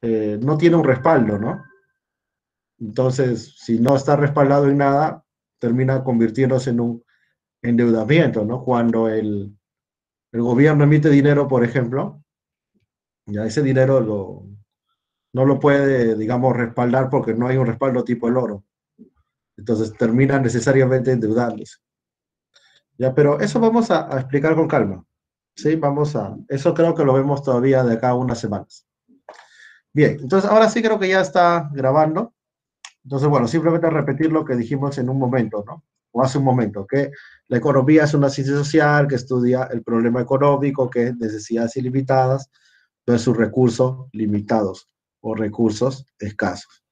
no tiene un respaldo, ¿no? Entonces, si no está respaldado en nada, termina convirtiéndose en un endeudamiento, ¿no? Cuando el gobierno emite dinero, por ejemplo, ya ese dinero no lo puede, digamos, respaldar porque no hay un respaldo tipo el oro. Entonces termina necesariamente endeudándose. Ya, pero eso vamos a explicar con calma. Sí, eso creo que lo vemos todavía de acá a unas semanas. Bien, entonces ahora sí creo que ya está grabando. Entonces, bueno, simplemente repetir lo que dijimos en un momento, ¿no? O hace un momento, que la economía es una ciencia social que estudia el problema económico, que es necesidades ilimitadas versus recursos limitados o recursos escasos.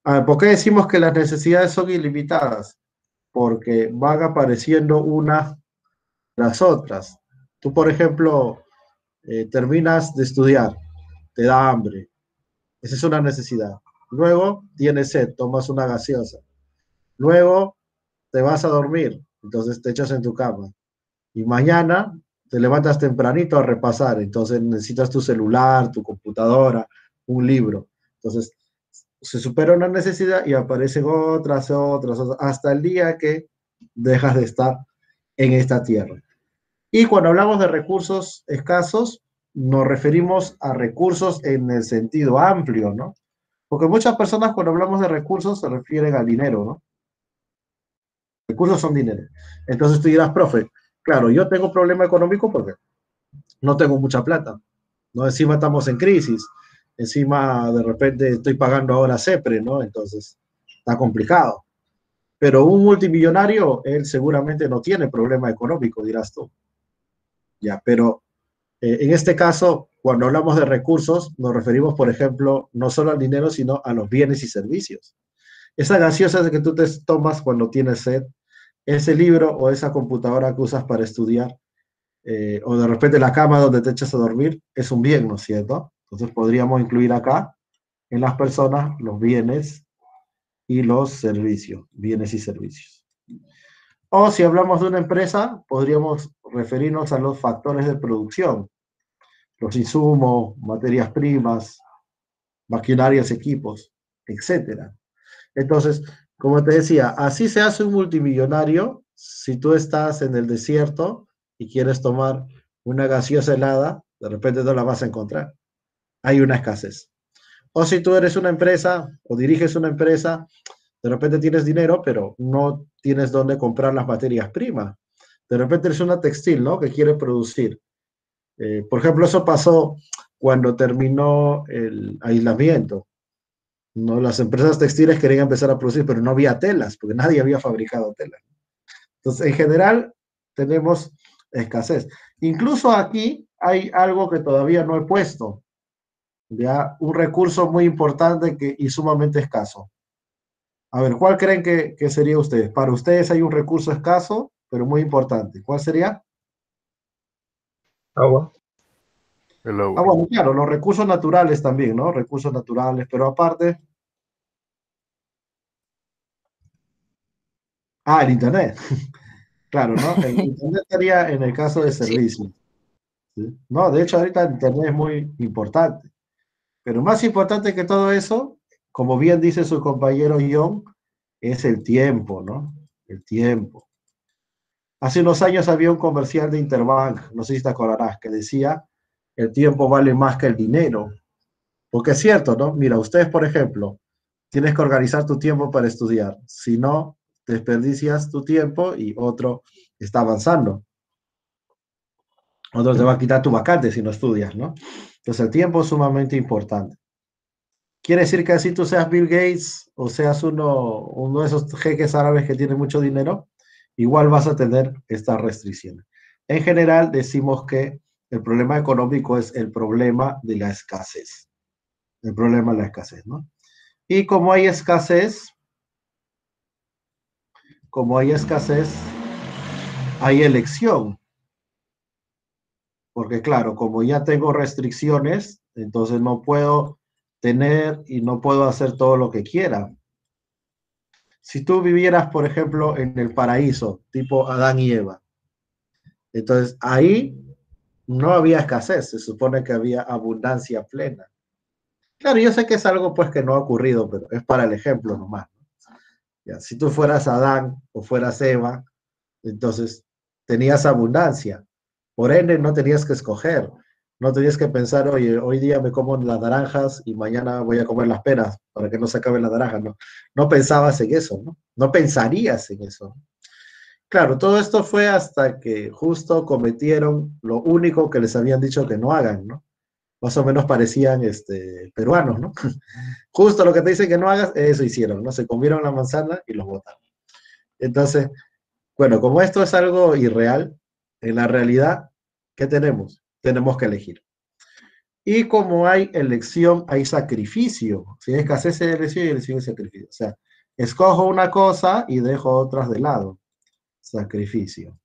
¿Por qué decimos que las necesidades son ilimitadas? Porque van apareciendo unas tras otras. Tú, por ejemplo, terminas de estudiar, te da hambre, esa es una necesidad. Luego tienes sed, tomas una gaseosa. Luego te vas a dormir, entonces te echas en tu cama. Y mañana te levantas tempranito a repasar, entonces necesitas tu celular, tu computadora, un libro. Entonces se supera una necesidad y aparecen otras, hasta el día que dejas de estar en esta tierra. Y cuando hablamos de recursos escasos, nos referimos a recursos en el sentido amplio, ¿no? Porque muchas personas cuando hablamos de recursos se refieren al dinero, ¿no? Recursos son dinero. Entonces tú dirás, profe, claro, yo tengo problema económico porque no tengo mucha plata, ¿no? Encima estamos en crisis, encima de repente estoy pagando ahora CEPRE, ¿no? Entonces está complicado. Pero un multimillonario, él seguramente no tiene problema económico, dirás tú. Ya, pero en este caso, cuando hablamos de recursos, nos referimos, por ejemplo, no solo al dinero, sino a los bienes y servicios. Esa gaseosa que tú te tomas cuando tienes sed, ese libro o esa computadora que usas para estudiar, o de repente la cama donde te echas a dormir, es un bien, ¿no es cierto? Entonces podríamos incluir acá en las personas los bienes y los servicios, bienes y servicios. O si hablamos de una empresa, podríamos referirnos a los factores de producción, los insumos, materias primas, maquinarias, equipos, etcétera. Entonces, como te decía, así se hace un multimillonario si tú estás en el desierto y quieres tomar una gaseosa helada, de repente no la vas a encontrar. Hay una escasez. O si tú eres una empresa o diriges una empresa, de repente tienes dinero, pero no tienes dónde comprar las materias primas. De repente eres una textil, ¿no? Que quiere producir. Por ejemplo, eso pasó cuando terminó el aislamiento. ¿No? Las empresas textiles querían empezar a producir, pero no había telas, porque nadie había fabricado telas. Entonces, en general, tenemos escasez. Incluso aquí hay algo que todavía no he puesto, ya un recurso muy importante y sumamente escaso. A ver, ¿cuál creen que sería ustedes? Para ustedes hay un recurso escaso, pero muy importante. ¿Cuál sería? Agua. El Ah, agua. bueno, claro, los recursos naturales también, ¿no? Recursos naturales, pero aparte, el Internet. Claro, ¿no? El Internet estaría en el caso de Sí, servicios. ¿Sí? No, de hecho, ahorita el Internet es muy importante. Pero más importante que todo eso, como bien dice su compañero John, es el tiempo, ¿no? El tiempo. Hace unos años había un comercial de Interbank, no sé si te acordarás, que decía, el tiempo vale más que el dinero. Porque es cierto, ¿no? Mira, ustedes, por ejemplo, tienes que organizar tu tiempo para estudiar. Si no, desperdicias tu tiempo y otro está avanzando. Otro te va a quitar tu vacante si no estudias, ¿no? Entonces el tiempo es sumamente importante. Quiere decir que así tú seas Bill Gates o seas uno de esos jeques árabes que tiene mucho dinero, igual vas a tener estas restricciones. En general decimos que el problema económico es el problema de la escasez. El problema de la escasez, ¿no? Y como hay escasez, hay elección. Porque claro, como ya tengo restricciones, entonces no puedo tener y no puedo hacer todo lo que quiera. Si tú vivieras, por ejemplo, en el paraíso, tipo Adán y Eva, entonces ahí no había escasez, se supone que había abundancia plena. Claro, yo sé que es algo pues que no ha ocurrido, pero es para el ejemplo nomás. Ya, si tú fueras Adán o fueras Eva, entonces tenías abundancia. Por ende, no tenías que escoger. No tenías que pensar, oye, hoy día me como las naranjas y mañana voy a comer las peras para que no se acaben las naranjas. No, no pensabas en eso, ¿no? No pensarías en eso. Claro, todo esto fue hasta que justo cometieron lo único que les habían dicho que no hagan, ¿no? Más o menos parecían peruanos, ¿no? Justo lo que te dicen que no hagas, eso hicieron, ¿no? Se comieron la manzana y los botaron. Entonces, bueno, como esto es algo irreal, en la realidad, ¿qué tenemos? Tenemos que elegir. Y como hay elección, hay sacrificio. Si hay escasez de elección, hay elección y sacrificio. O sea, escojo una cosa y dejo otras de lado. Sacrificio.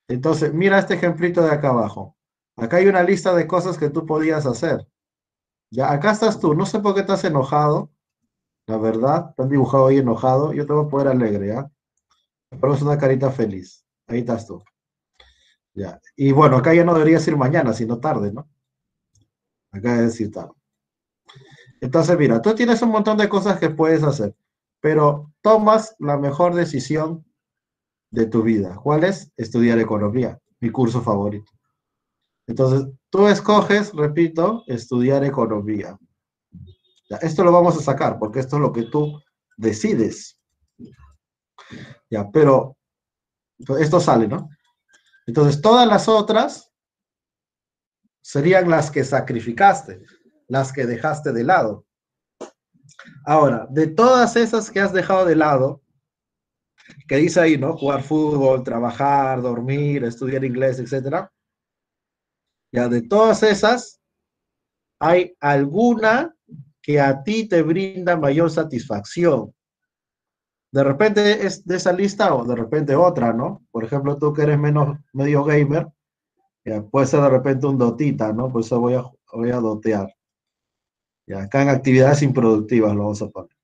Entonces, mira este ejemplito de acá abajo. Acá hay una lista de cosas que tú podías hacer. Ya, acá estás tú. No sé por qué estás enojado, la verdad. Te han dibujado ahí enojado. Yo te voy a poner alegre, ¿ya? Pero es una carita feliz. Ahí estás tú. Ya. Y bueno, acá ya no deberías ir mañana, sino tarde, ¿no? Acá es decir tarde. Entonces, mira, tú tienes un montón de cosas que puedes hacer, pero tomas la mejor decisión de tu vida. ¿Cuál es? Estudiar economía, mi curso favorito. Entonces, tú escoges, repito, estudiar economía. Ya, esto lo vamos a sacar porque esto es lo que tú decides. Ya, pero esto sale, ¿no? Entonces, todas las otras serían las que sacrificaste, las que dejaste de lado. Ahora, de todas esas que has dejado de lado, que dice ahí, ¿no? Jugar fútbol, trabajar, dormir, estudiar inglés, etcétera. Ya de todas esas, hay alguna que a ti te brinda mayor satisfacción. De repente es de esa lista o de repente otra, ¿no? Por ejemplo, tú que eres medio gamer, ya, puede ser de repente un dotita, ¿no? Por eso voy a dotear. Ya, acá en actividades improductivas lo vamos a poner.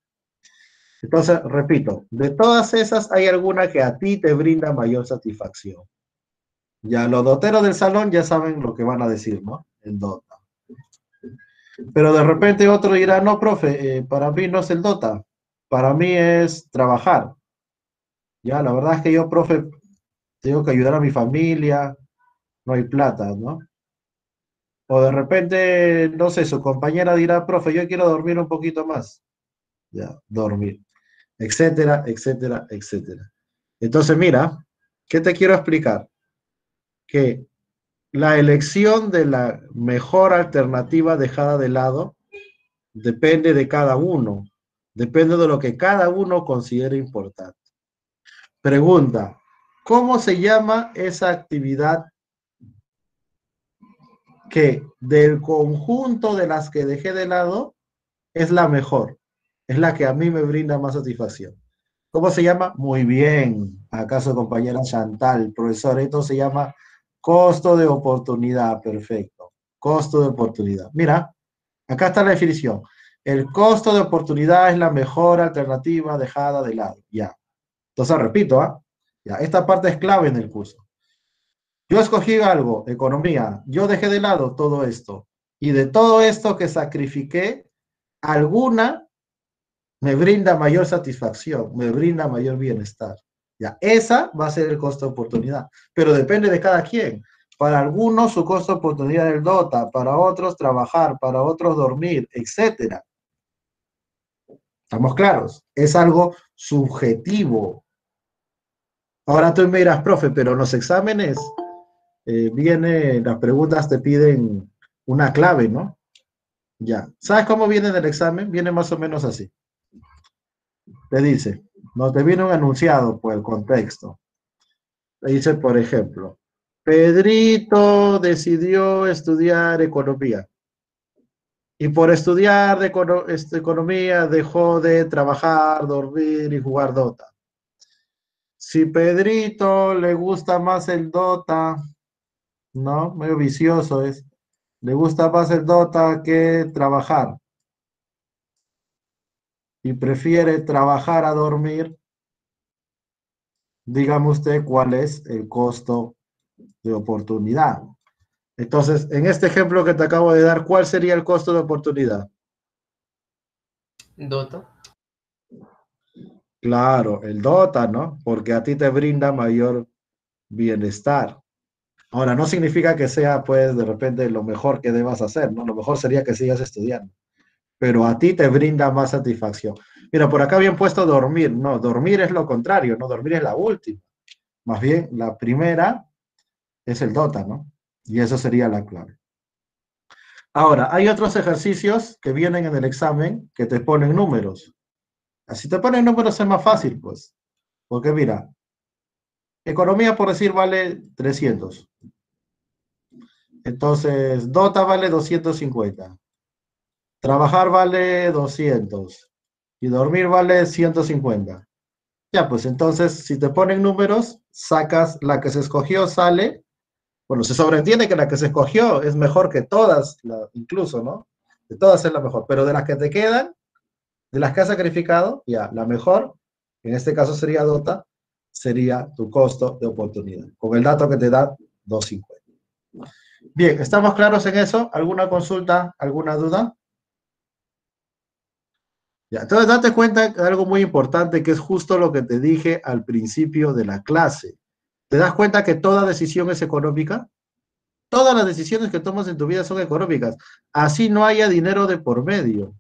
Entonces, repito, de todas esas hay alguna que a ti te brinda mayor satisfacción. Ya los doteros del salón ya saben lo que van a decir, ¿no? En Dota. Pero de repente otro dirá, no, profe, para mí no es el Dota, para mí es trabajar. Ya, la verdad es que yo, profe, tengo que ayudar a mi familia, no hay plata, ¿no? O de repente, no sé, su compañera dirá, profe, yo quiero dormir un poquito más. Ya, dormir, etcétera, etcétera, etcétera. Entonces, mira, ¿qué te quiero explicar? Que la elección de la mejor alternativa dejada de lado depende de cada uno, depende de lo que cada uno considere importante. Pregunta, ¿cómo se llama esa actividad que del conjunto de las que dejé de lado es la mejor? Es la que a mí me brinda más satisfacción. ¿Cómo se llama? Muy bien. ¿Acaso compañera Chantal, profesor? Esto se llama costo de oportunidad. Perfecto. Costo de oportunidad. Mira, acá está la definición. El costo de oportunidad es la mejor alternativa dejada de lado. Ya. Entonces, repito, ¿ah? Ya, esta parte es clave en el curso. Yo escogí algo, economía. Yo dejé de lado todo esto. Y de todo esto que sacrifiqué, alguna me brinda mayor satisfacción, me brinda mayor bienestar. Ya, esa va a ser el costo de oportunidad, pero depende de cada quien. Para algunos su costo de oportunidad es el DOTA, para otros trabajar, para otros dormir, etcétera. ¿Estamos claros? Es algo subjetivo. Ahora tú me dirás, profe, pero en los exámenes las preguntas te piden una clave, ¿no? Ya. ¿Sabes cómo viene en el examen? Viene más o menos así. Te dice, no te viene un enunciado por el contexto. Te dice, por ejemplo, Pedrito decidió estudiar economía y por estudiar economía dejó de trabajar, dormir y jugar Dota. Si Pedrito le gusta más el Dota, ¿no? Medio vicioso es. Le gusta más el Dota que trabajar y prefiere trabajar a dormir. Dígame usted cuál es el costo de oportunidad. Entonces, en este ejemplo que te acabo de dar, ¿cuál sería el costo de oportunidad? Dota. Claro, el DOTA, ¿no? Porque a ti te brinda mayor bienestar. Ahora, no significa que sea, pues, de repente lo mejor que debas hacer, ¿no? Lo mejor sería que sigas estudiando, pero a ti te brinda más satisfacción. Mira, por acá habían puesto dormir. No, dormir es lo contrario, no, dormir es la última. Más bien, la primera es el DOTA, ¿no? Y eso sería la clave. Ahora, hay otros ejercicios que vienen en el examen que te ponen números. Así te ponen números es más fácil, pues. Porque mira, economía, por decir, vale 300. Entonces, DOTA vale 250. Trabajar vale 200. Y dormir vale 150. Ya, pues entonces, si te ponen números, sacas la que se escogió, sale. Bueno, se sobreentiende que la que se escogió es mejor que todas, incluso, ¿no? De todas es la mejor. Pero de las que te quedan, de las que has sacrificado, ya, la mejor, en este caso sería DOTA, sería tu costo de oportunidad, con el dato que te da 250. Bien, ¿estamos claros en eso? ¿Alguna consulta, alguna duda? Ya, entonces date cuenta de algo muy importante que es justo lo que te dije al principio de la clase. ¿Te das cuenta que toda decisión es económica? Todas las decisiones que tomas en tu vida son económicas. Así no haya dinero de por medio.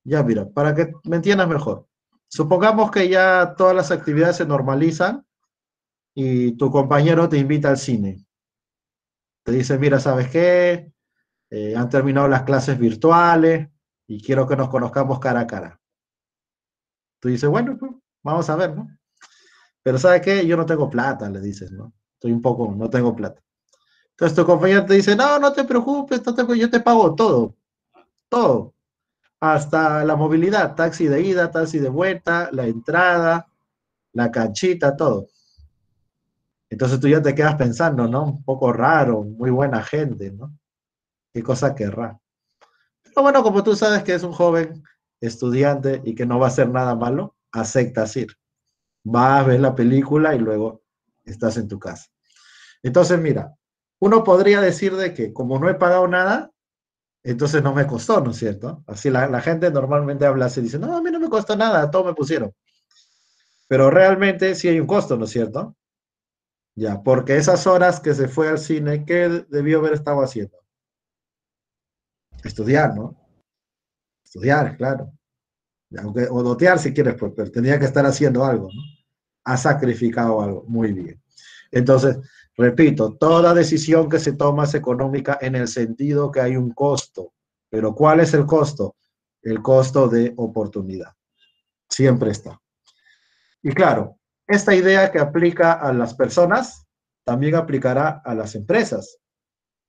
Ya, mira, para que me entiendas mejor. Supongamos que ya todas las actividades se normalizan y tu compañero te invita al cine. Te dice, mira, ¿sabes qué? Han terminado las clases virtuales y quiero que nos conozcamos cara a cara. Tú dices, bueno, pues vamos a ver, ¿no? Pero ¿sabes qué? Yo no tengo plata, le dices, ¿no? Estoy un poco, no tengo plata. Entonces tu compañero te dice, no, no te preocupes, yo te pago todo, todo. Hasta la movilidad, taxi de ida, taxi de vuelta, la entrada, la canchita, todo. Entonces tú ya te quedas pensando, ¿no? Un poco raro, muy buena gente, ¿no? ¿Qué cosa querrá? Pero bueno, como tú sabes que es un joven estudiante y que no va a hacer nada malo, aceptas ir. Vas, ves la película y luego estás en tu casa. Entonces, mira, uno podría decir de que como no he pagado nada, entonces no me costó, ¿no es cierto? Así la gente normalmente habla así, dice, no, a mí no me costó nada, todo me pusieron. Pero realmente sí hay un costo, ¿no es cierto? Ya, porque esas horas que se fue al cine, ¿qué debió haber estado haciendo? Estudiar, ¿no? Estudiar, claro. Aunque, o dotear si quieres, pues, pero tenía que estar haciendo algo, ¿no? Ha sacrificado algo, muy bien. Entonces, repito, toda decisión que se toma es económica en el sentido que hay un costo. Pero ¿cuál es el costo? El costo de oportunidad. Siempre está. Y claro, esta idea que aplica a las personas también aplicará a las empresas,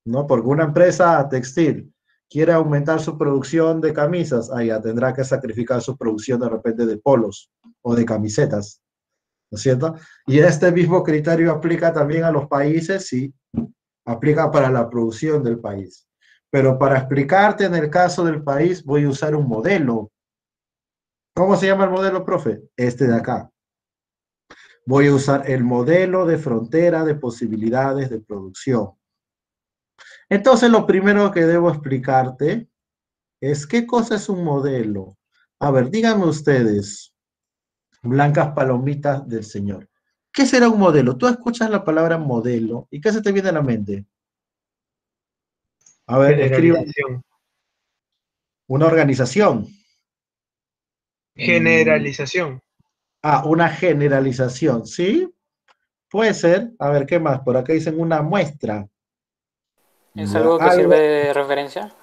¿no? Porque una empresa textil quiere aumentar su producción de camisas, allá tendrá que sacrificar su producción de repente de polos o de camisetas, ¿no es cierto? Y este mismo criterio aplica también a los países, sí, aplica para la producción del país. Pero para explicarte en el caso del país voy a usar un modelo. ¿Cómo se llama el modelo, profe? Este de acá. Voy a usar el modelo de frontera de posibilidades de producción. Entonces, lo primero que debo explicarte es qué cosa es un modelo. A ver, díganme ustedes, blancas palomitas del Señor. ¿Qué será un modelo? Tú escuchas la palabra modelo y ¿qué se te viene a la mente? A ver, escriba Generalización. una organización. Mm, Generalización. una generalización, ¿sí? Puede ser. A ver, ¿qué más? Por acá dicen una muestra. ¿Es Ya, algo que sirve algo. de referencia?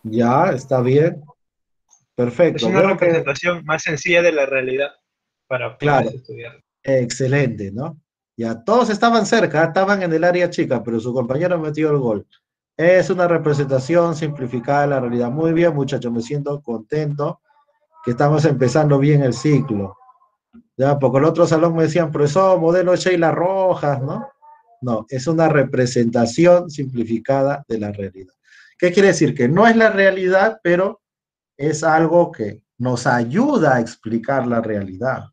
Ya, está bien. Es Perfecto. una Veo que, representación más sencilla de la realidad para poder claro, estudiar. excelente, ¿no? Ya, todos estaban cerca, estaban en el área chica, pero su compañero metió el gol. Es una representación simplificada de la realidad. Muy bien, muchachos, me siento contento que estamos empezando bien el ciclo. Ya, porque el otro salón me decían, profesor, modelo Sheila Rojas, ¿no? No, es una representación simplificada de la realidad. ¿Qué quiere decir? Que no es la realidad, pero es algo que nos ayuda a explicar la realidad.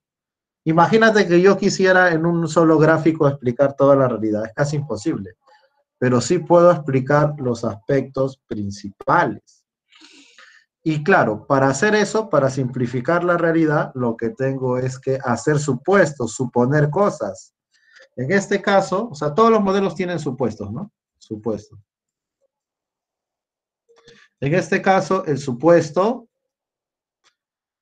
Imagínate que yo quisiera en un solo gráfico explicar toda la realidad, es casi imposible. pero sí puedo explicar los aspectos principales. Y claro, para hacer eso, para simplificar la realidad, lo que tengo es que hacer supuestos, suponer cosas. En este caso, o sea, todos los modelos tienen supuestos, ¿no? Supuestos. En este caso, el supuesto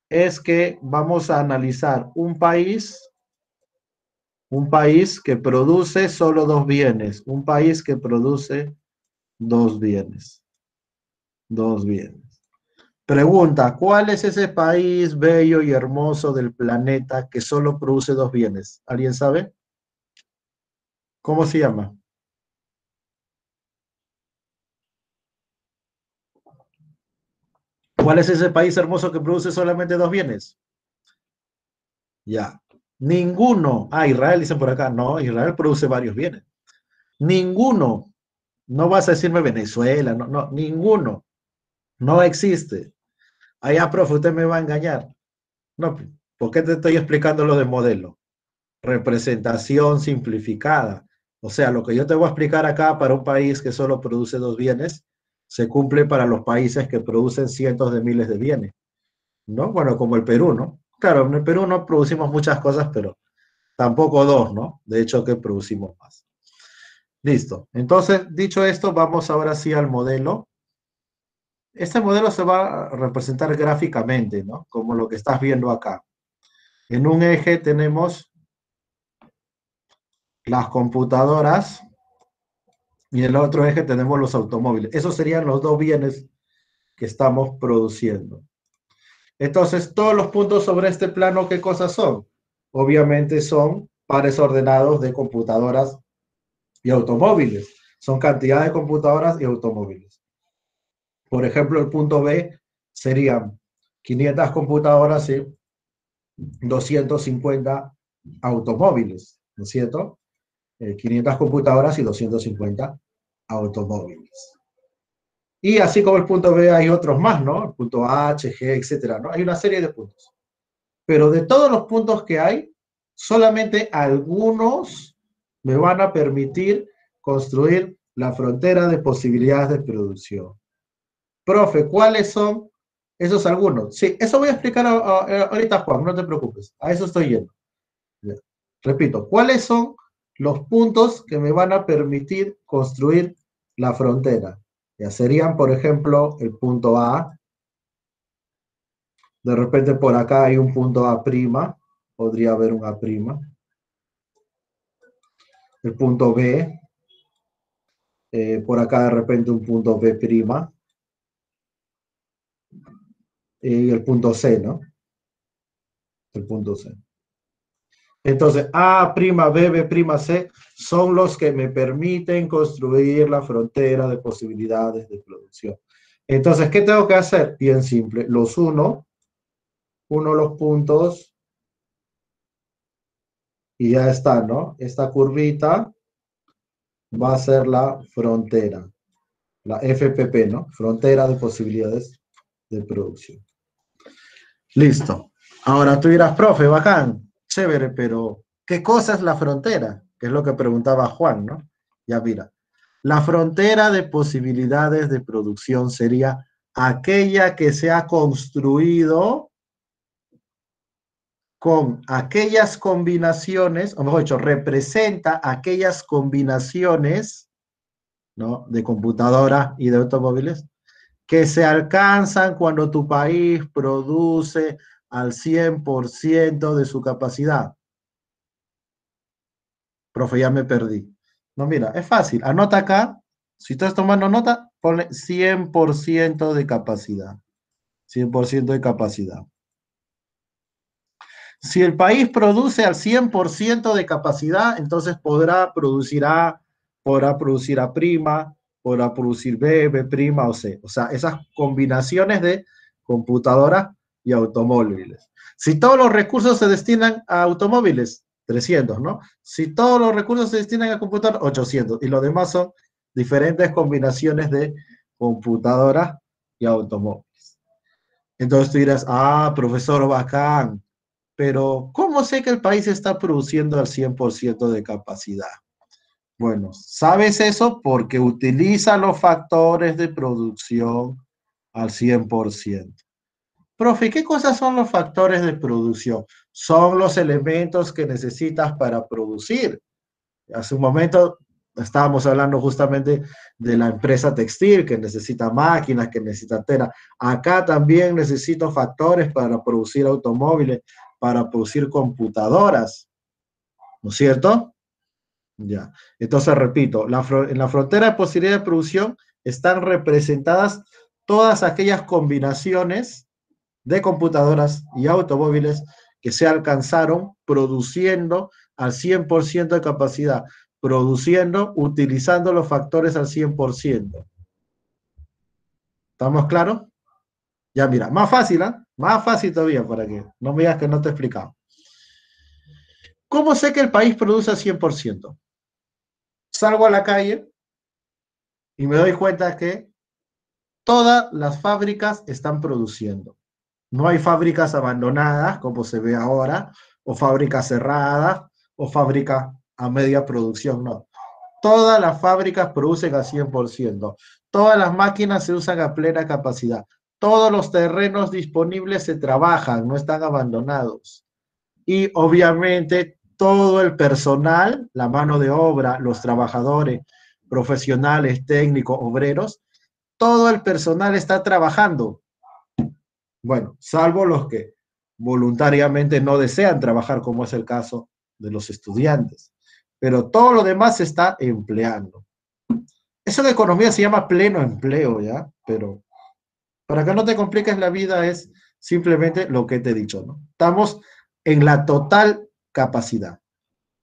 es que vamos a analizar un país que produce solo dos bienes, un país que produce dos bienes, dos bienes. Pregunta, ¿cuál es ese país bello y hermoso del planeta que solo produce dos bienes? ¿Alguien sabe? ¿Cómo se llama? ¿Cuál es ese país hermoso que produce solamente dos bienes? Ya. Ninguno. Ah, Israel dicen por acá. No, Israel produce varios bienes. Ninguno. No vas a decirme Venezuela. No, no, ninguno. No existe. Allá, profe, usted me va a engañar. No, ¿por qué te estoy explicando lo de modelo? Representación simplificada. O sea, lo que yo te voy a explicar acá para un país que solo produce dos bienes, se cumple para los países que producen cientos de miles de bienes, ¿no? Bueno, como el Perú, ¿no? Claro, en el Perú no producimos muchas cosas, pero tampoco dos, ¿no? De hecho, que producimos más. Listo. Entonces, dicho esto, vamos ahora sí al modelo. Este modelo se va a representar gráficamente, ¿no? Como lo que estás viendo acá. En un eje tenemos las computadoras y en el otro eje tenemos los automóviles. Esos serían los dos bienes que estamos produciendo. Entonces, todos los puntos sobre este plano, ¿qué cosas son? Obviamente son pares ordenados de computadoras y automóviles. Son cantidad de computadoras y automóviles. Por ejemplo, el punto B serían 500 computadoras y 250 automóviles, ¿no es cierto? 500 computadoras y 250 automóviles. Y así como el punto B hay otros más, ¿no? El punto H, G, etcétera, ¿no? Hay una serie de puntos. Pero de todos los puntos que hay, solamente algunos me van a permitir construir la frontera de posibilidades de producción. Profe, ¿cuáles son esos algunos? Sí, eso voy a explicar ahorita, Juan, no te preocupes. A eso estoy yendo. Repito, ¿cuáles son los puntos que me van a permitir construir la frontera? Ya serían, por ejemplo, el punto A. De repente por acá hay un punto A', podría haber un A'. El punto B, por acá de repente un punto B', y el punto C, ¿no? El punto C. Entonces, A', B, B', C son los que me permiten construir la frontera de posibilidades de producción. Entonces, ¿qué tengo que hacer? Bien simple, los uno los puntos y ya está, ¿no? Esta curvita va a ser la frontera, la FPP, ¿no? Frontera de posibilidades de producción. Listo. Ahora tú dirás, profe, bacán, chévere, pero ¿qué cosa es la frontera? Que es lo que preguntaba Juan, ¿no? Ya mira, la frontera de posibilidades de producción sería aquella que se ha construido con aquellas combinaciones, o mejor dicho, representa aquellas combinaciones, ¿no? De computadora y de automóviles que se alcanzan cuando tu país produce al 100% de su capacidad. Profe, ya me perdí. No, mira, es fácil. Anota acá. Si estás tomando nota, ponle 100% de capacidad. 100% de capacidad. Si el país produce al 100% de capacidad, entonces podrá producir A, podrá producir A', podrá producir B, B' o C. O sea, esas combinaciones de computadoras y automóviles. Si todos los recursos se destinan a automóviles, 300, ¿no? Si todos los recursos se destinan a computadoras, 800. Y lo demás son diferentes combinaciones de computadoras y automóviles. Entonces tú dirás, ah, profesor, bacán. Pero, ¿cómo sé que el país está produciendo al 100% de capacidad? Bueno, sabes eso porque utiliza los factores de producción al 100%. Profe, ¿qué cosas son los factores de producción? Son los elementos que necesitas para producir. Hace un momento estábamos hablando justamente de la empresa textil que necesita máquinas, que necesita tela. Acá también necesito factores para producir automóviles, para producir computadoras, ¿no es cierto? Ya. Entonces, repito, en la frontera de posibilidad de producción están representadas todas aquellas combinaciones de computadoras y automóviles que se alcanzaron produciendo al 100% de capacidad, produciendo, utilizando los factores al 100%. ¿Estamos claros? Ya mira, más fácil, ¿eh? Más fácil todavía para que no me digas que no te he explicado. ¿Cómo sé que el país produce al 100%? Salgo a la calle y me doy cuenta que todas las fábricas están produciendo. No hay fábricas abandonadas, como se ve ahora, o fábricas cerradas, o fábricas a media producción, no. Todas las fábricas producen al 100%. Todas las máquinas se usan a plena capacidad. Todos los terrenos disponibles se trabajan, no están abandonados. Y obviamente todo el personal, la mano de obra, los trabajadores, profesionales, técnicos, obreros, todo el personal está trabajando. Bueno, salvo los que voluntariamente no desean trabajar, como es el caso de los estudiantes. Pero todo lo demás se está empleando. Eso en economía se llama pleno empleo, ¿ya? Pero para que no te compliques la vida es simplemente lo que te he dicho, ¿no? Estamos en la total capacidad.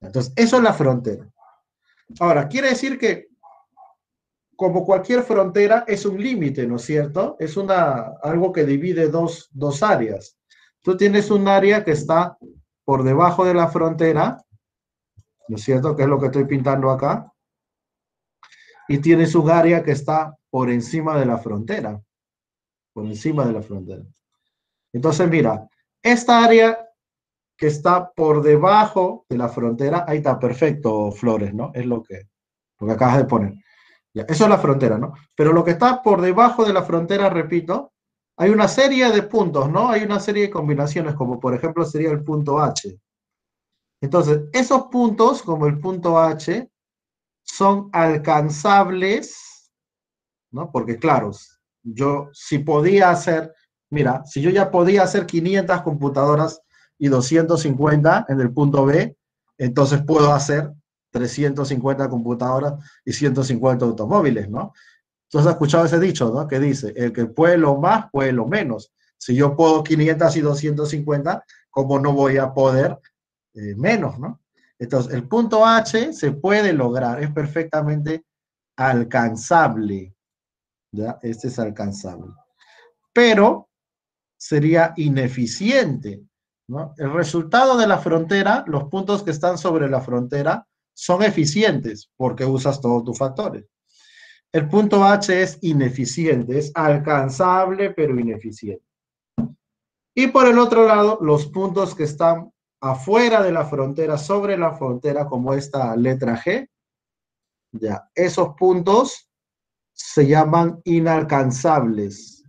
Entonces, eso es la frontera. Ahora, quiere decir que como cualquier frontera, es un límite, ¿no es cierto? Es algo que divide dos áreas. Tú tienes un área que está por debajo de la frontera, ¿no es cierto? Que es lo que estoy pintando acá. Y tienes un área que está por encima de la frontera. Por encima de la frontera. Entonces, mira, esta área que está por debajo de la frontera, ahí está perfecto, Flores, ¿no? Es lo que acabas de poner. Ya, eso es la frontera, ¿no? Pero lo que está por debajo de la frontera, repito, hay una serie de puntos, ¿no? Hay una serie de combinaciones, como por ejemplo sería el punto H. Entonces, esos puntos, como el punto H, son alcanzables, ¿no? Porque claro, yo si podía hacer, mira, si yo ya podía hacer 500 computadoras y 250 en el punto B, entonces puedo hacer 350 computadoras y 150 automóviles, ¿no? Tú has escuchado ese dicho, ¿no? Que dice, el que puede lo más, puede lo menos. Si yo puedo 500 y 250, ¿cómo no voy a poder menos, ¿no? Entonces, el punto H se puede lograr, es perfectamente alcanzable, ¿ya? Este es alcanzable. Pero sería ineficiente, ¿no? El resultado de la frontera, los puntos que están sobre la frontera, son eficientes porque usas todos tus factores. El punto H es ineficiente, es alcanzable pero ineficiente. Y por el otro lado, los puntos que están afuera de la frontera, sobre la frontera, como esta letra G, ya, esos puntos se llaman inalcanzables.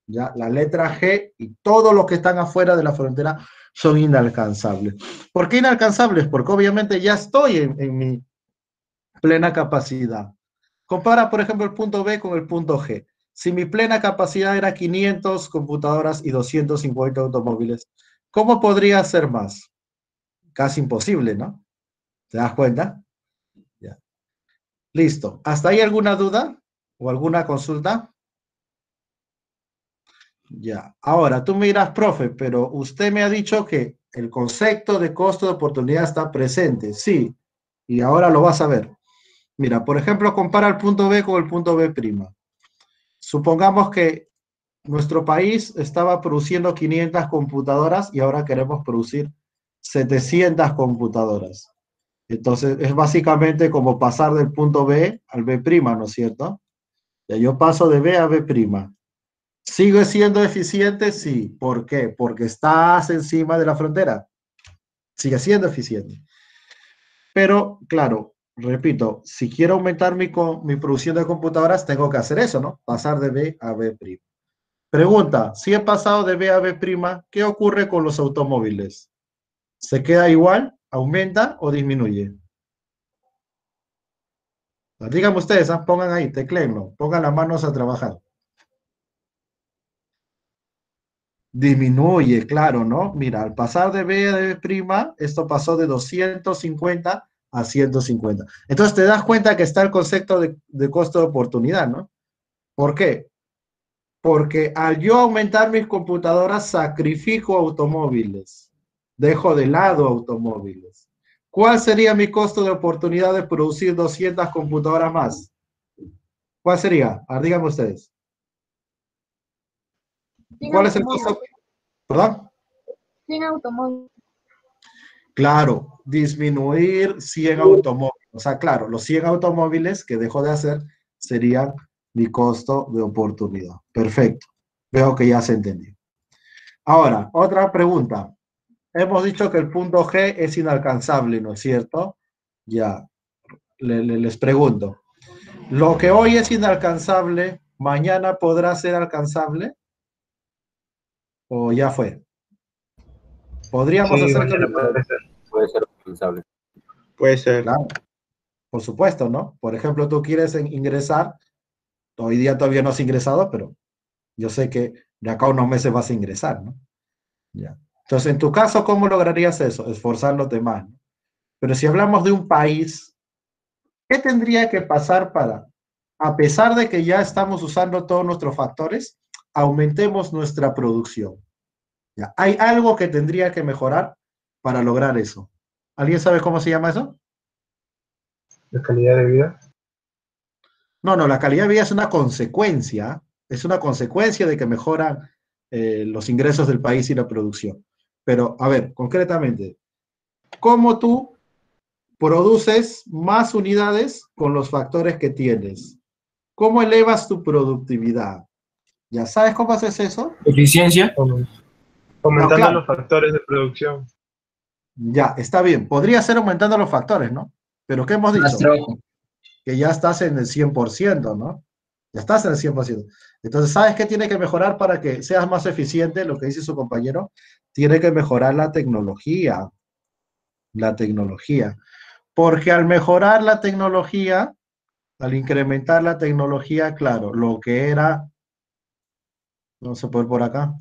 Ya, la letra G y todos los que están afuera de la frontera son inalcanzables. ¿Por qué inalcanzables? Porque obviamente ya estoy en mi plena capacidad. Compara, por ejemplo, el punto B con el punto G. Si mi plena capacidad era 500 computadoras y 250 automóviles, ¿cómo podría ser más? Casi imposible, ¿no? ¿Te das cuenta? Ya. Listo. ¿Hasta ahí alguna duda o alguna consulta? Ya. Ahora, tú me dirás, profe, pero usted me ha dicho que el concepto de costo de oportunidad está presente. Sí. Y ahora lo vas a ver. Mira, por ejemplo, compara el punto B con el punto B'. Supongamos que nuestro país estaba produciendo 500 computadoras y ahora queremos producir 700 computadoras. Entonces, es básicamente como pasar del punto B al B', ¿no es cierto? Ya yo paso de B a B'. ¿Sigue siendo eficiente? Sí. ¿Por qué? Porque estás encima de la frontera. Sigue siendo eficiente. Pero, claro, repito, si quiero aumentar mi producción de computadoras, tengo que hacer eso, ¿no? Pasar de B a B'. Pregunta, si he pasado de B a B', ¿qué ocurre con los automóviles? ¿Se queda igual, aumenta o disminuye? Díganme ustedes, pongan ahí, tecleenlo, pongan las manos a trabajar. Disminuye, claro, ¿no? Mira, al pasar de B a B', esto pasó de 250 a 150. Entonces te das cuenta que está el concepto de costo de oportunidad, ¿no? ¿Por qué? Porque al yo aumentar mis computadoras, sacrifico automóviles, dejo de lado automóviles. ¿Cuál sería mi costo de oportunidad de producir 200 computadoras más? ¿Cuál sería? A ver, díganme ustedes. Sin ¿Cuál es el automóvil. costo? ¿Perdón? Sin automóvil. Claro, disminuir 100 automóviles. O sea, claro, los 100 automóviles que dejo de hacer serían mi costo de oportunidad. Perfecto. Veo que ya se entendió. Ahora, otra pregunta. Hemos dicho que el punto G es inalcanzable, ¿no es cierto? Ya, les pregunto. ¿Lo que hoy es inalcanzable, mañana podrá ser alcanzable? ¿O ya fue? ¿Podríamos Sí, hacer que mañana puede ser. Puede ser responsable. Puede ser. Claro, por supuesto, ¿no? Por ejemplo, tú quieres ingresar, hoy día todavía no has ingresado, pero yo sé que de acá a unos meses vas a ingresar, ¿no? Ya. Entonces, en tu caso, ¿cómo lograrías eso? Esforzándote más, ¿no? Pero si hablamos de un país, ¿qué tendría que pasar para, a pesar de que ya estamos usando todos nuestros factores, aumentemos nuestra producción? ¿Ya? ¿Hay algo que tendría que mejorar para lograr eso? ¿Alguien sabe cómo se llama eso? La calidad de vida. No, no, la calidad de vida es una consecuencia de que mejoran los ingresos del país y la producción. Pero, a ver, concretamente, ¿cómo tú produces más unidades con los factores que tienes? ¿Cómo elevas tu productividad? ¿Ya sabes cómo haces eso? Eficiencia. No, Aumentando claro, los factores de producción. ya, está bien. Podría ser aumentando los factores, ¿no? Pero ¿qué hemos Más dicho? trabajo. Que ya estás en el 100%, ¿no? Ya estás en el 100%. Entonces, ¿sabes qué tiene que mejorar para que seas más eficiente? Lo que dice su compañero, tiene que mejorar la tecnología. La tecnología. Porque al mejorar la tecnología, al incrementar la tecnología, claro, lo que era, vamos a poner por acá,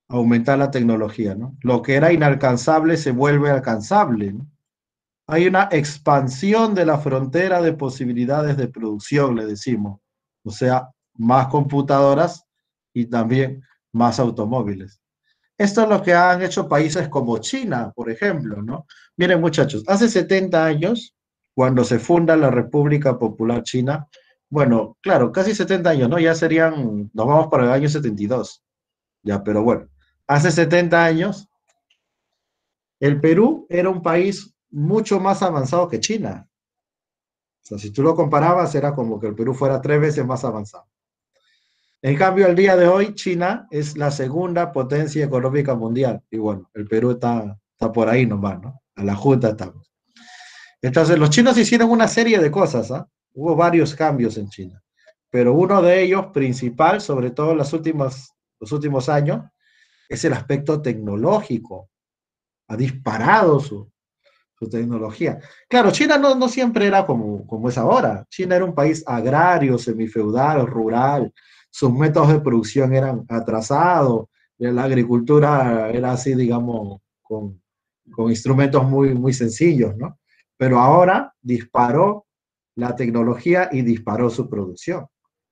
aumentar la tecnología, ¿no? Lo que era inalcanzable se vuelve alcanzable, ¿no? Hay una expansión de la frontera de posibilidades de producción, le decimos. O sea, más computadoras y también más automóviles. Esto es lo que han hecho países como China, por ejemplo, ¿no? Miren, muchachos, hace 70 años, cuando se funda la República Popular China, bueno, claro, casi 70 años, ¿no? Ya serían, nos vamos para el año 72, ya, pero bueno, hace 70 años, el Perú era un país mucho más avanzado que China. O sea, si tú lo comparabas, era como que el Perú fuera 3 veces más avanzado. En cambio, al día de hoy, China es la segunda potencia económica mundial. Y bueno, el Perú está por ahí nomás, ¿no? A la junta estamos. Entonces, los chinos hicieron una serie de cosas, ¿ah? Hubo varios cambios en China. Pero uno de ellos, principal, sobre todo en los últimos años, es el aspecto tecnológico. Ha disparado su tecnología. Claro, China no siempre era como es ahora. China era un país agrario, semifeudal, rural. Sus métodos de producción eran atrasados. La agricultura era así, digamos, con instrumentos muy sencillos, ¿no? Pero ahora disparó la tecnología y disparó su producción.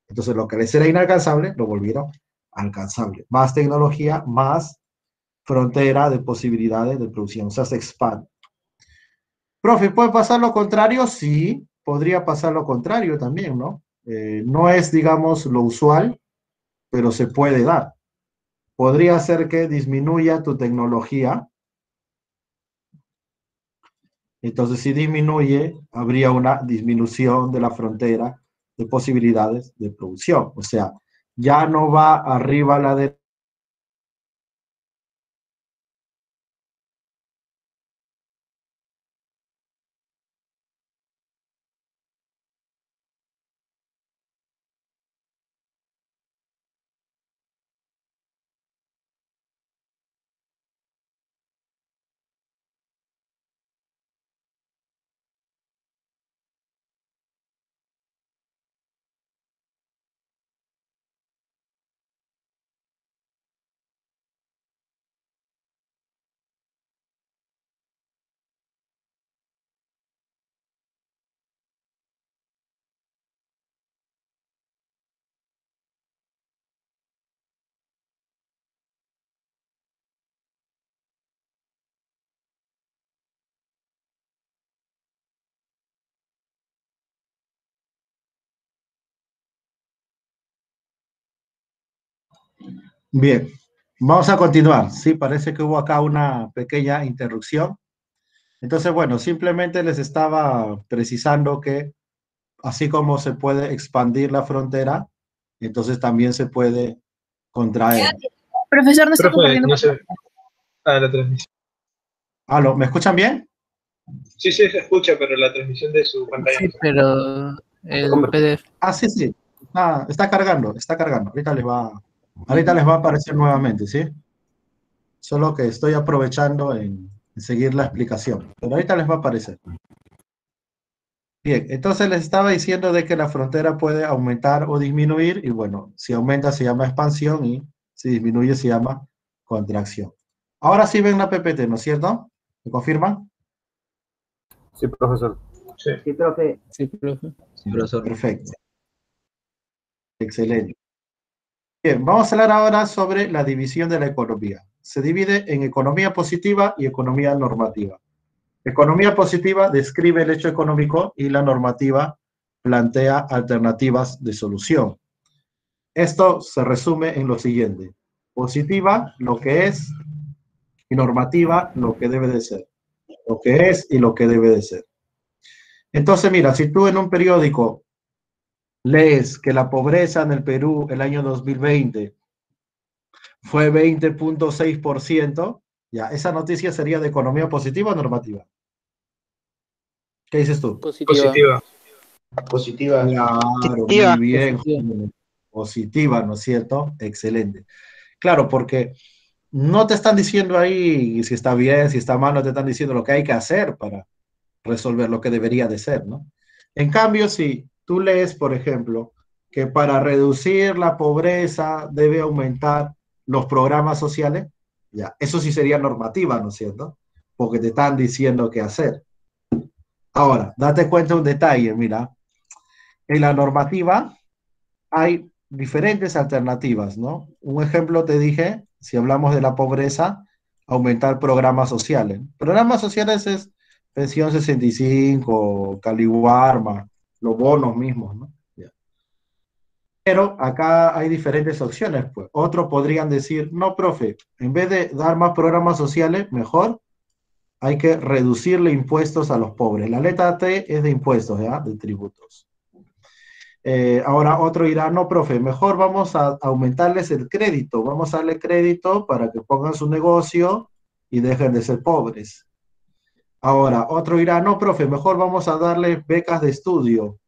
Entonces, lo que les era inalcanzable, lo volvieron alcanzable. Más tecnología, más frontera de posibilidades de producción. O sea, se expande. Profe, ¿puede pasar lo contrario? Sí, podría pasar lo contrario también, ¿no? No es, digamos, lo usual, pero se puede dar. Podría ser que disminuya tu tecnología. Entonces, si disminuye, habría una disminución de la frontera de posibilidades de producción. O sea, ya no va arriba la de Bien, vamos a continuar. Sí, parece que hubo acá una pequeña interrupción. Entonces, bueno, simplemente les estaba precisando que así como se puede expandir la frontera, entonces también se puede contraer. Profesor, no está Profe, compartiendo no pantalla. sé. Ah, la transmisión. ¿Aló? ¿Me escuchan bien? Sí, sí, se escucha, pero la transmisión de su pantalla no Sí, se escucha. pero el PDF. Ah, sí, sí. Está cargando, está cargando. Ahorita les va a aparecer nuevamente, ¿sí? Solo que estoy aprovechando en seguir la explicación. Pero ahorita les va a aparecer. Bien, entonces les estaba diciendo de que la frontera puede aumentar o disminuir, y bueno, si aumenta se llama expansión y si disminuye se llama contracción. Ahora sí ven la PPT, ¿no es cierto? ¿Me confirman? Sí, profesor. Sí. Sí, profe. Sí, profe. Sí, profesor. Perfecto, excelente. Bien, vamos a hablar ahora sobre la división de la economía. Se divide en economía positiva y economía normativa. Economía positiva describe el hecho económico y la normativa plantea alternativas de solución. Esto se resume en lo siguiente. Positiva, lo que es, y normativa, lo que debe de ser. Lo que es y lo que debe de ser. Entonces, mira, si tú en un periódico lees que la pobreza en el Perú el año 2020 fue 20,6%, ya, esa noticia sería de economía positiva o normativa. ¿Qué dices tú? Positiva. Positiva. Positiva. Claro, muy Positiva. bien. Positiva. Positiva, ¿no es cierto? Excelente. Claro, porque no te están diciendo ahí si está bien, si está mal, no te están diciendo lo que hay que hacer para resolver lo que debería de ser, ¿no? En cambio, si tú lees, por ejemplo, que para reducir la pobreza debe aumentar los programas sociales, ya, eso sí sería normativa, ¿no es cierto? Porque te están diciendo qué hacer. Ahora, date cuenta de un detalle, mira, en la normativa hay diferentes alternativas, ¿no? Un ejemplo te dije, si hablamos de la pobreza, aumentar programas sociales. Programas sociales es pensión 65, Caliwarma, los bonos mismos, ¿no? Ya. Pero acá hay diferentes opciones, pues. Otros podrían decir, no, profe, en vez de dar más programas sociales, mejor hay que reducirle impuestos a los pobres. La letra T es de impuestos, ¿ya? De tributos. Ahora otro dirá, no, profe, mejor vamos a aumentarles el crédito, vamos a darle crédito para que pongan su negocio y dejen de ser pobres. Ahora otro dirá, no, profe, mejor vamos a darles becas de estudio,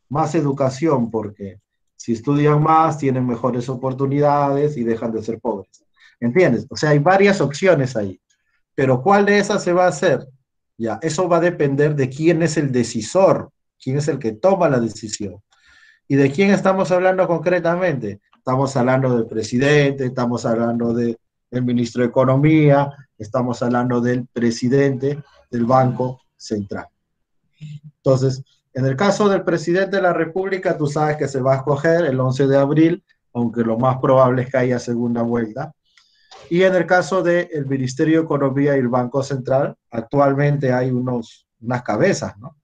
más educación, porque si estudian más, tienen mejores oportunidades y dejan de ser pobres. ¿Entiendes? O sea, hay varias opciones ahí, pero ¿cuál de esas se va a hacer? Ya, eso va a depender de quién es el decisor, quién es el que toma la decisión. ¿Y de quién estamos hablando concretamente? Estamos hablando del presidente, estamos hablando del ministro de Economía, estamos hablando del presidente del Banco Central. Entonces, en el caso del presidente de la República, tú sabes que se va a escoger el 11 de abril, aunque lo más probable es que haya segunda vuelta. Y en el caso del Ministerio de Economía y el Banco Central, actualmente hay unas cabezas, ¿no?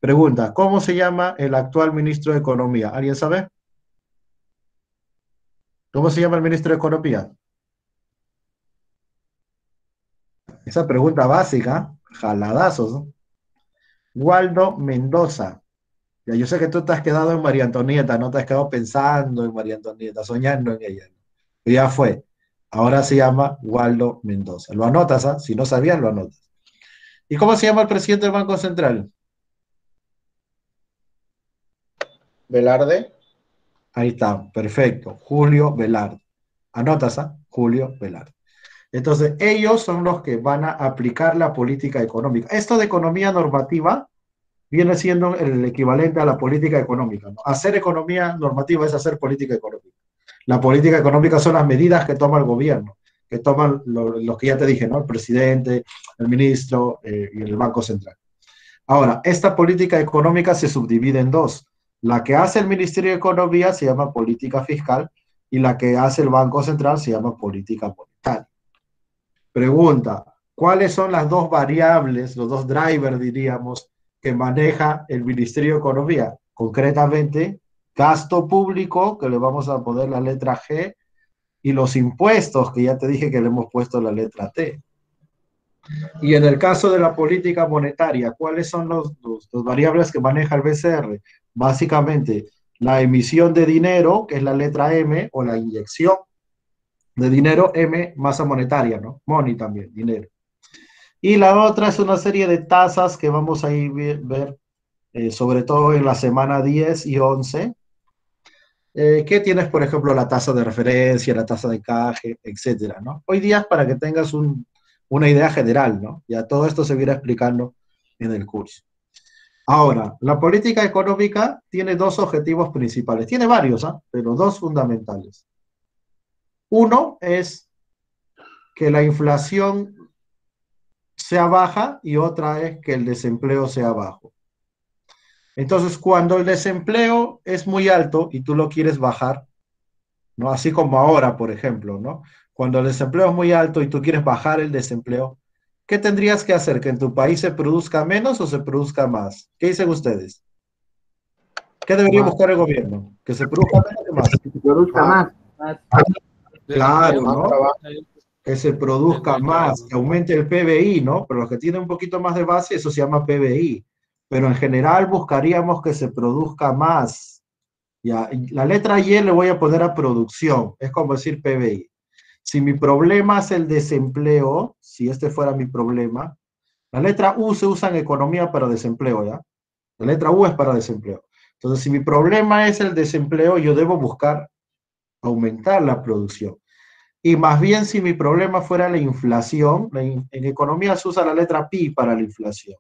Pregunta, ¿cómo se llama el actual ministro de Economía? ¿Alguien sabe? ¿Cómo se llama el ministro de Economía? Esa pregunta básica, jaladazos, ¿no? Waldo Mendoza. Ya, yo sé que tú te has quedado en María Antonieta, no te has quedado pensando en María Antonieta, soñando en ella, ¿no? Ya fue. Ahora se llama Waldo Mendoza. Lo anotas, ¿ah? Si no sabías, lo anotas. ¿Y cómo se llama el presidente del Banco Central? Velarde. Ahí está, perfecto. Julio Velarde. Anotas, ¿ah? Julio Velarde. Entonces, ellos son los que van a aplicar la política económica. Esto de economía normativa viene siendo el equivalente a la política económica, ¿no? Hacer economía normativa es hacer política económica. La política económica son las medidas que toma el gobierno, que toman los que ya te dije, ¿no? El presidente, el ministro y el Banco Central. Ahora, esta política económica se subdivide en dos. La que hace el Ministerio de Economía se llama política fiscal y la que hace el Banco Central se llama política monetaria. Pregunta, ¿cuáles son las dos variables, los dos drivers, diríamos, que maneja el Ministerio de Economía? Concretamente, gasto público, que le vamos a poner la letra G, y los impuestos, que ya te dije que le hemos puesto la letra T. Y en el caso de la política monetaria, ¿cuáles son los variables que maneja el BCR? Básicamente, la emisión de dinero, que es la letra M, o la inyección de dinero, M, masa monetaria, ¿no? Money también, dinero. Y la otra es una serie de tasas que vamos a ir ver, sobre todo en la semana 10 y 11, que tienes, por ejemplo, la tasa de referencia, la tasa de encaje, etcétera, ¿no? Hoy día es para que tengas una idea general, ¿no? Ya todo esto se irá explicando en el curso. Ahora, la política económica tiene dos objetivos principales. Tiene varios, ¿eh? Pero dos fundamentales. Uno es que la inflación sea baja y otra es que el desempleo sea bajo. Entonces, cuando el desempleo es muy alto y tú lo quieres bajar, ¿no? Así como ahora, por ejemplo, ¿no? Cuando el desempleo es muy alto y tú quieres bajar el desempleo, ¿qué tendrías que hacer? ¿Que en tu país se produzca menos o se produzca más? ¿Qué dicen ustedes? ¿Qué debería Más. buscar el gobierno? ¿Que se produzca menos o más? Que se produzca más. Claro, Más ¿no? trabajo. Que se produzca más, que aumente el PBI, ¿no? Pero los que tienen un poquito más de base, eso se llama PBI. Pero en general buscaríamos que se produzca más. Ya, la letra Y le voy a poner a producción, es como decir PBI. Si mi problema es el desempleo, si este fuera mi problema, la letra U se usa en economía para desempleo, ¿ya? La letra U es para desempleo. Entonces, si mi problema es el desempleo, yo debo buscar aumentar la producción. Y más bien, si mi problema fuera la inflación, en economía se usa la letra Pi para la inflación.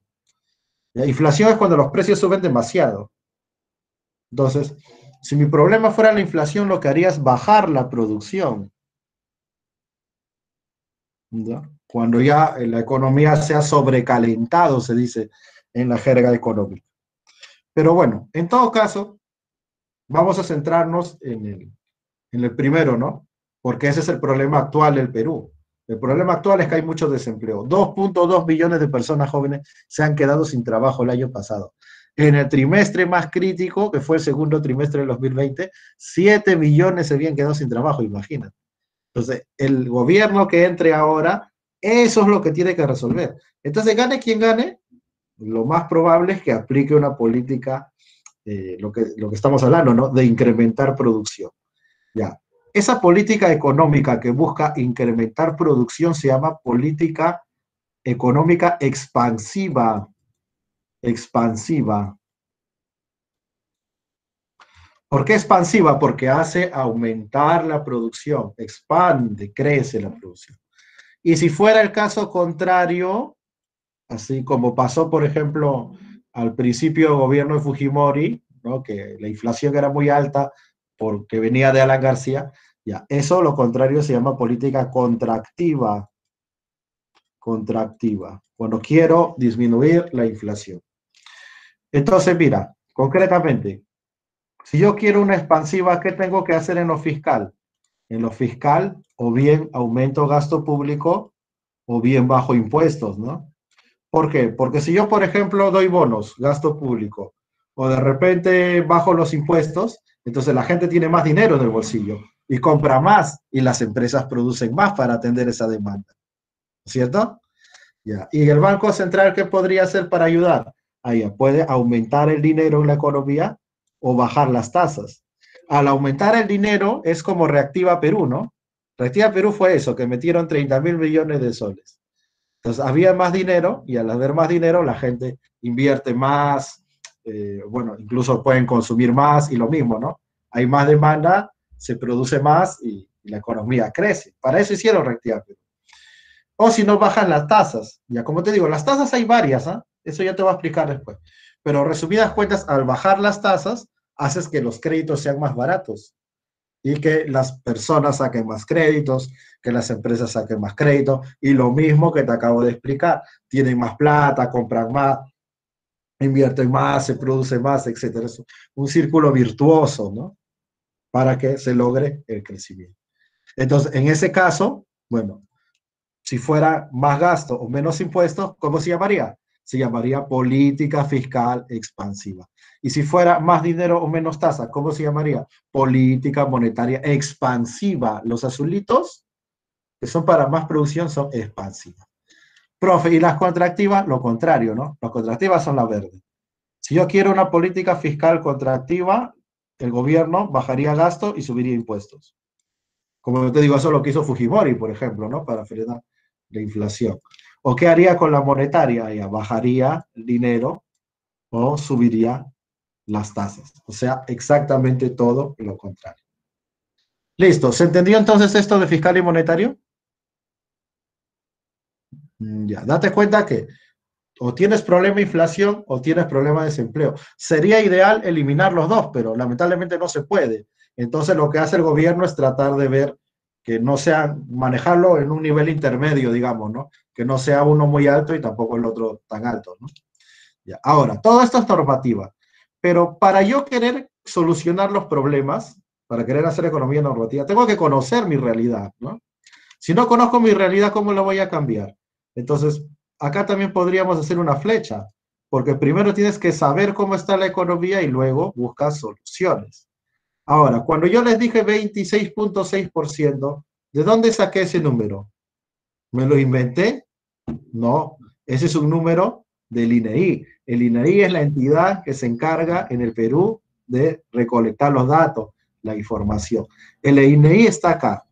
La inflación es cuando los precios suben demasiado. Entonces, si mi problema fuera la inflación, lo que haría es bajar la producción, ¿ya? Cuando ya la economía se ha sobrecalentado, se dice en la jerga económica. Pero bueno, en todo caso, vamos a centrarnos en el primero, ¿no? Porque ese es el problema actual del Perú. El problema actual es que hay mucho desempleo. 2.2 millones de personas jóvenes se han quedado sin trabajo el año pasado. En el trimestre más crítico, que fue el segundo trimestre del 2020, 7 millones se habían quedado sin trabajo, imagínate. Entonces, el gobierno que entre ahora, eso es lo que tiene que resolver. Entonces, gane quien gane, lo más probable es que aplique una política, lo que estamos hablando, ¿no? De incrementar producción. Ya. Esa política económica que busca incrementar producción se llama política económica expansiva. Expansiva. ¿Por qué expansiva? Porque hace aumentar la producción, expande, crece la producción. Y si fuera el caso contrario, así como pasó, por ejemplo, al principio del gobierno de Fujimori, ¿no? Que la inflación era muy alta porque venía de Alan García, ya, eso lo contrario se llama política contractiva. Contractiva, cuando quiero disminuir la inflación. Entonces, mira, concretamente, si yo quiero una expansiva, ¿qué tengo que hacer en lo fiscal? En lo fiscal, o bien aumento gasto público, o bien bajo impuestos, ¿no? ¿Por qué? Porque si yo, por ejemplo, doy bonos, gasto público, o de repente bajo los impuestos, entonces la gente tiene más dinero en el bolsillo y compra más y las empresas producen más para atender esa demanda, ¿cierto? Ya. ¿Y el Banco Central qué podría hacer para ayudar? Ahí puede aumentar el dinero en la economía o bajar las tasas. Al aumentar el dinero es como Reactiva Perú, ¿no? Reactiva Perú fue eso, que metieron 30.000 millones de soles. Entonces, había más dinero y al haber más dinero, la gente invierte más, bueno, incluso pueden consumir más y lo mismo, ¿no? Hay más demanda, se produce más y la economía crece. Para eso hicieron Reactiva Perú. O si no, bajan las tasas. Ya, como te digo, las tasas hay varias, ¿eh? Eso ya te voy a explicar después. Pero resumidas cuentas, al bajar las tasas, haces que los créditos sean más baratos y que las personas saquen más créditos, que las empresas saquen más créditos, y lo mismo que te acabo de explicar, tienen más plata, compran más, invierten más, se produce más, etcétera. Es un círculo virtuoso, ¿no? Para que se logre el crecimiento. Entonces, en ese caso, bueno, si fuera más gasto o menos impuestos, ¿cómo se llamaría? se llamaría política fiscal expansiva. Y si fuera más dinero o menos tasa, ¿cómo se llamaría? Política monetaria expansiva. Los azulitos, que son para más producción, son expansivas. Profe, y las contractivas, lo contrario, ¿no? Las contractivas son las verdes. Si yo quiero una política fiscal contractiva, el gobierno bajaría gasto y subiría impuestos. Como yo te digo, eso es lo que hizo Fujimori, por ejemplo, ¿no? Para frenar la inflación. ¿O qué haría con la monetaria? Ella bajaría el dinero o subiría las tasas. O sea, exactamente todo lo contrario. Listo. ¿Se entendió entonces esto de fiscal y monetario? Ya, date cuenta que o tienes problema de inflación o tienes problema de desempleo. Sería ideal eliminar los dos, pero lamentablemente no se puede. Entonces lo que hace el gobierno es tratar de ver que no sea, manejarlo en un nivel intermedio, digamos, ¿no? Que no sea uno muy alto y tampoco el otro tan alto, ¿no? Ya. Ahora, todo esto es normativa, pero para yo querer solucionar los problemas, para querer hacer economía normativa, tengo que conocer mi realidad, ¿no? Si no conozco mi realidad, ¿cómo la voy a cambiar? Entonces, acá también podríamos hacer una flecha, porque primero tienes que saber cómo está la economía y luego buscas soluciones. Ahora, cuando yo les dije 26.6%, ¿de dónde saqué ese número? ¿Me lo inventé? No, ese es un número del INEI. El INEI es la entidad que se encarga en el Perú de recolectar los datos, la información. El INEI está acá.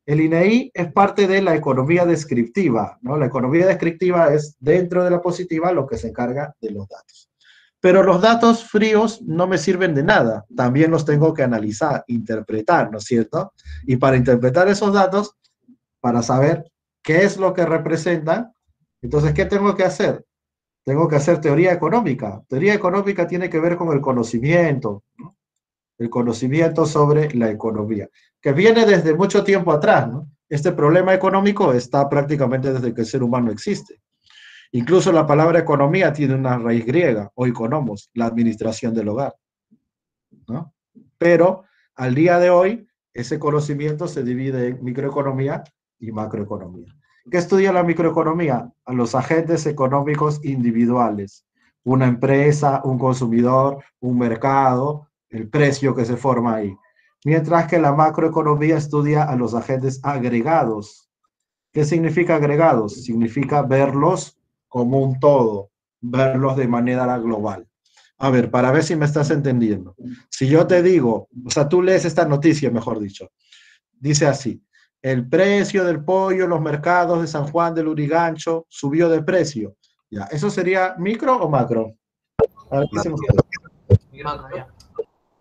El INEI es parte de la economía descriptiva, ¿no? La economía descriptiva es dentro de la positiva lo que se encarga de los datos. Pero los datos fríos no me sirven de nada. También los tengo que analizar, interpretar, ¿no es cierto? Y para interpretar esos datos, para saber qué es lo que representan, entonces, ¿qué tengo que hacer? Tengo que hacer teoría económica. Teoría económica tiene que ver con el conocimiento, ¿no? El conocimiento sobre la economía, que viene desde mucho tiempo atrás, ¿no? Este problema económico está prácticamente desde que el ser humano existe. Incluso la palabra economía tiene una raíz griega, o economos, la administración del hogar, ¿no? Pero al día de hoy, ese conocimiento se divide en microeconomía y macroeconomía. ¿Qué estudia la microeconomía? A los agentes económicos individuales. Una empresa, un consumidor, un mercado, el precio que se forma ahí. Mientras que la macroeconomía estudia a los agentes agregados. ¿Qué significa agregados? Significa verlos como un todo, verlos de manera global. A ver, para ver si me estás entendiendo. Si yo te digo, o sea, tú lees esta noticia, mejor dicho, dice así: el precio del pollo en los mercados de San Juan del Lurigancho subió de precio. Ya, ¿eso sería micro o macro? A ver, ¿qué se nos queda?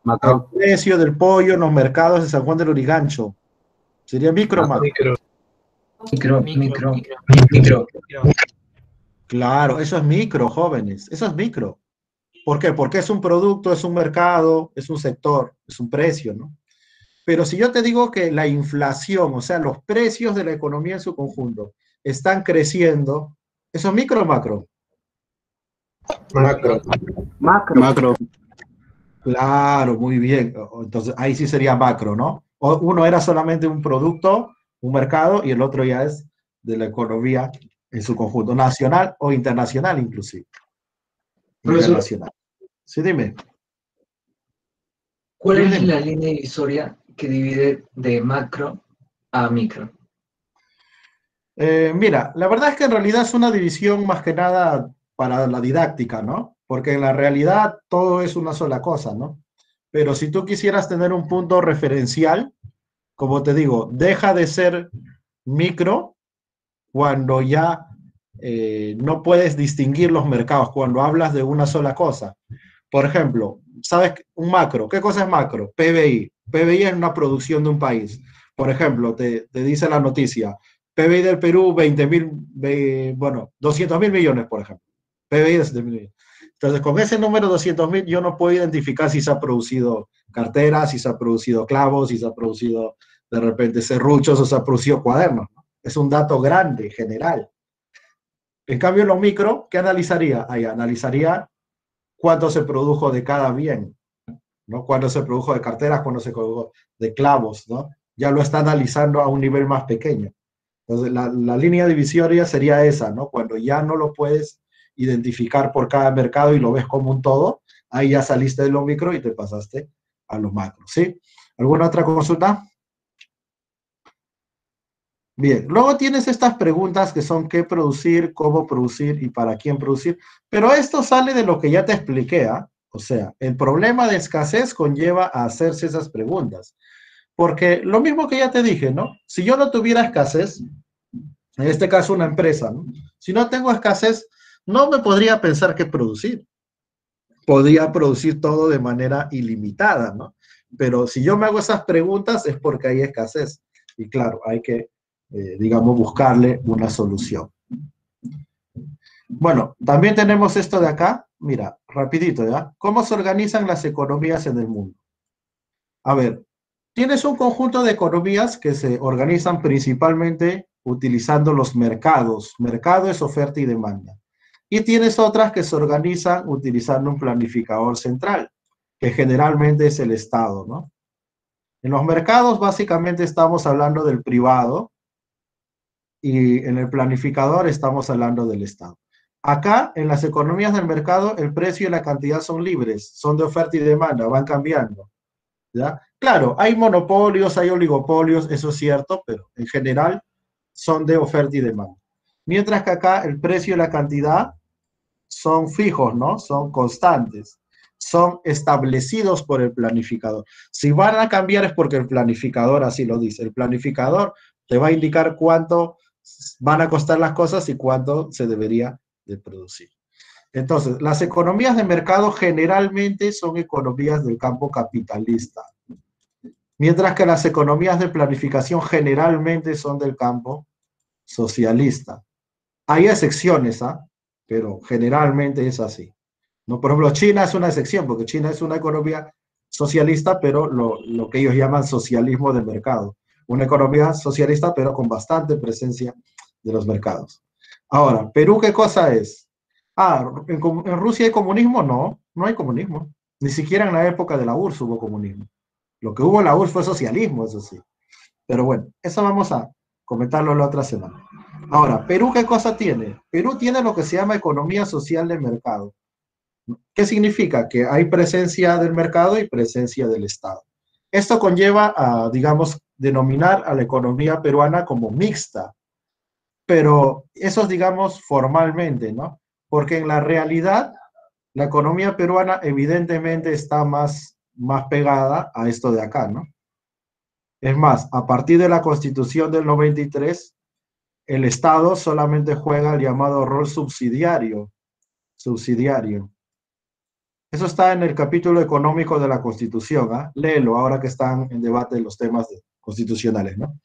Macro. El precio del pollo en los mercados de San Juan del Lurigancho. ¿Sería micro o macro? Micro. Claro, eso es micro, jóvenes. Eso es micro. ¿Por qué? Porque es un producto, es un mercado, es un sector, es un precio, ¿no? Pero si yo te digo que la inflación, o sea, los precios de la economía en su conjunto, están creciendo, ¿eso es micro o macro? Macro. Macro. Claro, muy bien. Entonces, ahí sí sería macro, ¿no? Uno era solamente un producto, un mercado, y el otro ya es de la economía en su conjunto, nacional o internacional inclusive. Profesor, Internacional. Sí, dime. ¿cuál Dime, es dime. la línea divisoria que divide de macro a micro? Mira, la verdad es que en realidad es una división más que nada para la didáctica, ¿no? Porque en la realidad todo es una sola cosa, ¿no? Pero si tú quisieras tener un punto referencial, como te digo, deja de ser micro cuando ya no puedes distinguir los mercados, cuando hablas de una sola cosa. Por ejemplo, ¿sabes? Un macro. ¿Qué cosa es macro? PBI. PBI es una producción de un país. Por ejemplo, te dice la noticia, PBI del Perú, 200.000 millones, por ejemplo. PBI de 200.000 millones. Entonces, con ese número 200.000, yo no puedo identificar si se ha producido carteras, si se ha producido clavos, si se ha producido de repente serruchos o se ha producido cuadernos, ¿no? Es un dato grande, general. En cambio, lo micro, ¿qué analizaría? Ahí analizaría cuánto se produjo de cada bien, ¿no? Cuánto se produjo de carteras, cuánto se produjo de clavos, ¿no? Ya lo está analizando a un nivel más pequeño. Entonces, la línea divisoria sería esa, ¿no? Cuando ya no lo puedes identificar por cada mercado y lo ves como un todo, ahí ya saliste de lo micro y te pasaste a los macros, ¿sí? ¿Alguna otra consulta? Bien, luego tienes estas preguntas que son qué producir, cómo producir y para quién producir, pero esto sale de lo que ya te expliqué, ¿ah? O sea, el problema de escasez conlleva a hacerse esas preguntas, porque lo mismo que ya te dije, ¿no? Si yo no tuviera escasez, en este caso una empresa, ¿no? Si no tengo escasez, no me podría pensar qué producir. Podría producir todo de manera ilimitada, ¿no? Pero si yo me hago esas preguntas es porque hay escasez. Y claro, hay que, digamos, buscarle una solución. Bueno, también tenemos esto de acá. Mira, rapidito, ¿ya? ¿Cómo se organizan las economías en el mundo? A ver, tienes un conjunto de economías que se organizan principalmente utilizando los mercados. Mercado es oferta y demanda. Y tienes otras que se organizan utilizando un planificador central, que generalmente es el Estado, ¿no? En los mercados básicamente estamos hablando del privado y en el planificador estamos hablando del Estado. Acá, en las economías del mercado, el precio y la cantidad son libres, son de oferta y demanda, van cambiando, ¿ya? Claro, hay monopolios, hay oligopolios, eso es cierto, pero en general son de oferta y demanda. Mientras que acá el precio y la cantidad son fijos, ¿no? Son constantes, son establecidos por el planificador. Si van a cambiar es porque el planificador así lo dice. El planificador te va a indicar cuánto van a costar las cosas y cuánto se debería de producir. Entonces, las economías de mercado generalmente son economías del campo capitalista, mientras que las economías de planificación generalmente son del campo socialista. Hay excepciones, ¿ah? Pero generalmente es así, ¿no? Por ejemplo, China es una excepción, porque China es una economía socialista, pero lo que ellos llaman socialismo de mercado. Una economía socialista, pero con bastante presencia de los mercados. Ahora, ¿Perú qué cosa es? Ah, ¿en Rusia hay comunismo? No, no hay comunismo. Ni siquiera en la época de la URSS hubo comunismo. Lo que hubo en la URSS fue socialismo, eso sí. Pero bueno, eso vamos a comentarlo la otra semana. Ahora, ¿Perú qué cosa tiene? Perú tiene lo que se llama economía social de mercado. ¿Qué significa? Que hay presencia del mercado y presencia del Estado. Esto conlleva a, digamos, denominar a la economía peruana como mixta, pero eso es, digamos, formalmente, ¿no? Porque en la realidad, la economía peruana evidentemente está más pegada a esto de acá, ¿no? Es más, a partir de la Constitución del 93, el Estado solamente juega el llamado rol subsidiario. Eso está en el capítulo económico de la Constitución, ¿ah? Léelo ahora que están en debate los temas constitucionales, ¿no?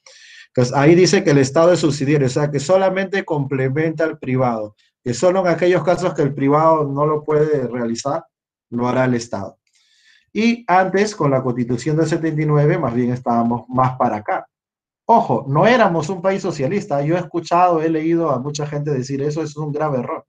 Entonces, ahí dice que el Estado es subsidiario, o sea, que solamente complementa al privado, que solo en aquellos casos que el privado no lo puede realizar, lo hará el Estado. Y antes, con la Constitución del 79, más bien estábamos más para acá. Ojo, no éramos un país socialista. Yo he escuchado, he leído a mucha gente decir eso es un grave error.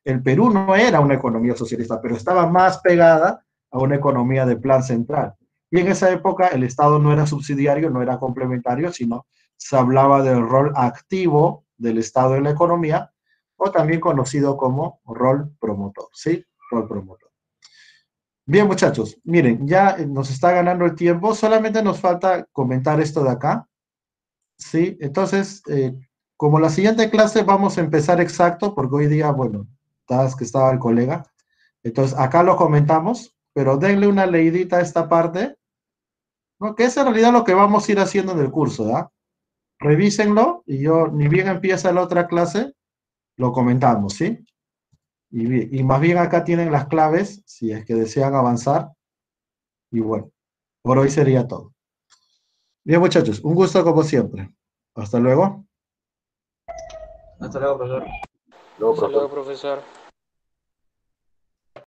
El Perú no era una economía socialista, pero estaba más pegada a una economía de plan central. Y en esa época el Estado no era subsidiario, no era complementario, sino se hablaba del rol activo del Estado en la economía, o también conocido como rol promotor, ¿sí? Rol promotor. Bien, muchachos, miren, ya nos está ganando el tiempo, solamente nos falta comentar esto de acá, ¿sí? Entonces, como la siguiente clase vamos a empezar exacto, porque hoy día, bueno, que estaba el colega, entonces acá lo comentamos, pero denle una leidita a esta parte, ¿no? Que es en realidad lo que vamos a ir haciendo en el curso, ¿ya? Revísenlo y yo, ni bien empieza la otra clase, lo comentamos, ¿sí? Y más bien acá tienen las claves, si es que desean avanzar, y bueno, por hoy sería todo. Bien, muchachos, un gusto como siempre. Hasta luego. Hasta luego, profesor. Luego, Hasta luego, profesor. profesor.